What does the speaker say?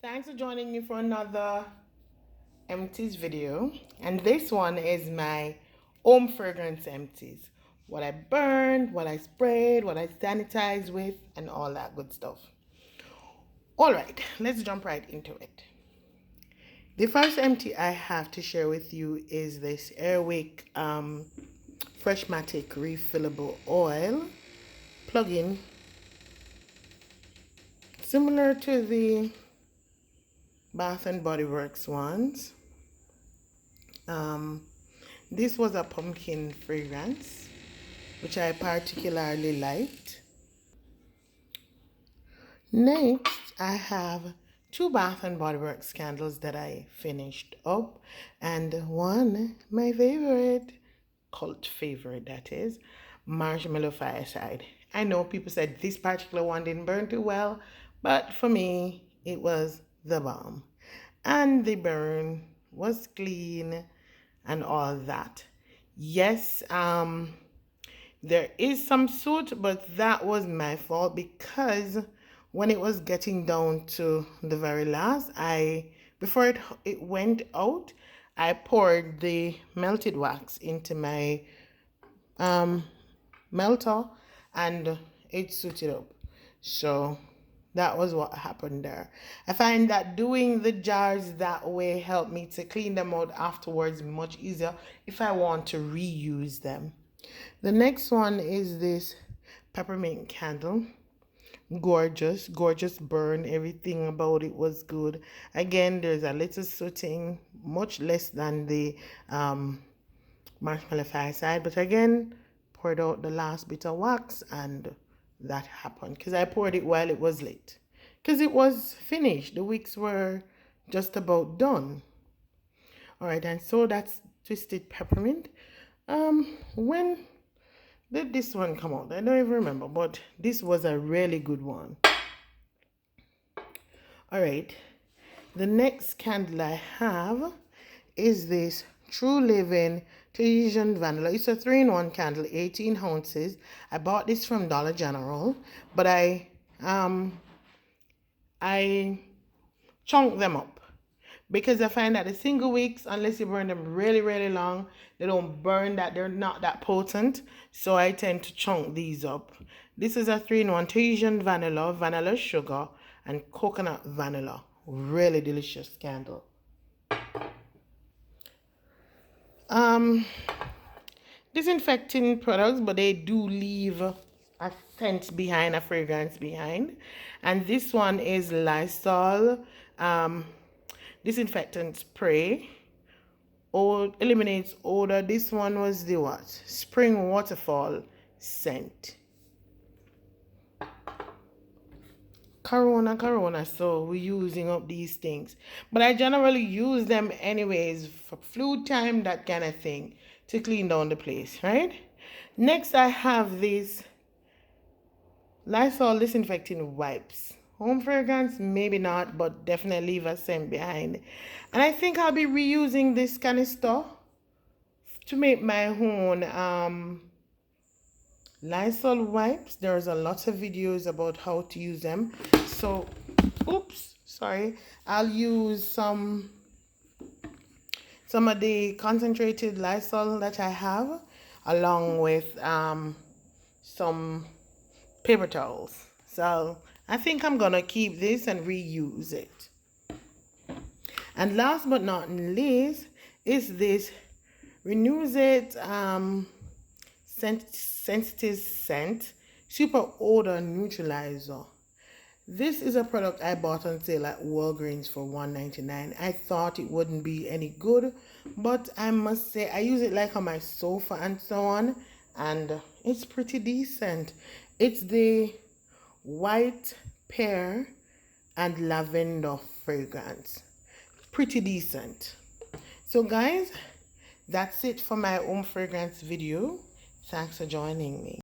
Thanks for joining me for another Empties video. And this one is my home fragrance empties. What I burned, what I sprayed, what I sanitized with, and all that good stuff. Alright, let's jump right into it. The first empty I have to share with you is this Airwick Freshmatic Refillable Oil plug-in. Similar to the Bath and Body Works ones. This was a pumpkin fragrance, which I particularly liked. Next, I have two Bath and Body Works candles that I finished up, and one, my favorite, cult favorite that is, Marshmallow Fireside. I know people said this particular one didn't burn too well, but for me, it was the bomb. And the burn was clean and all that. Yes, there is some soot, but that was my fault because when it was getting down to the very last, before it went out, I poured the melted wax into my melter and it sooted up. So that was what happened there. I find that doing the jars that way helped me to clean them out afterwards much easier if I want to reuse them. The next one is this peppermint candle. Gorgeous burn. Everything about it was good. Again, there's a little sooting, much less than the Marshmallow Fireside, but again, poured out the last bit of wax and that happened because I poured it while it was lit, because it was finished. The wicks were just about done. All right, and so that's Twisted Peppermint. When did this one come out? I don't even remember, but this was a really good one. All right, the next candle I have is this True Living Tahitian Vanilla. It's a 3-in-1 candle, 18 ounces. I bought this from Dollar General, but I chunk them up because I find that the single wicks, unless you burn them really long, they don't burn that, they're not that potent. So I tend to chunk these up. This is a 3-in-1 Tahitian vanilla, vanilla sugar, and coconut vanilla. Really delicious candle. Disinfecting products, but they do leave a scent behind, a fragrance behind. And this one is Lysol disinfectant spray. Eliminates odor. This one was the what? Spring waterfall scent. Corona, so we're using up these things. But I generally use them anyways for flu time, that kind of thing, to clean down the place, right? Next, I have these Lysol disinfecting wipes. Home fragrance, maybe not, but definitely leave a scent behind. And I think I'll be reusing this kind of stuff to make my own Lysol wipes. There's a lot of videos about how to use them. So, I'll use some of the concentrated Lysol that I have, along with some paper towels. So I think I'm gonna keep this and reuse it. And last but not least is this Renews It sensitive scent super odor neutralizer. This is a product I bought on sale at Walgreens for $1.99. I thought it wouldn't be any good, but I must say I use it like on my sofa and so on, and it's pretty decent. It's the white pear and lavender fragrance. Pretty decent. So guys, that's it for my home fragrance video. Thanks for joining me.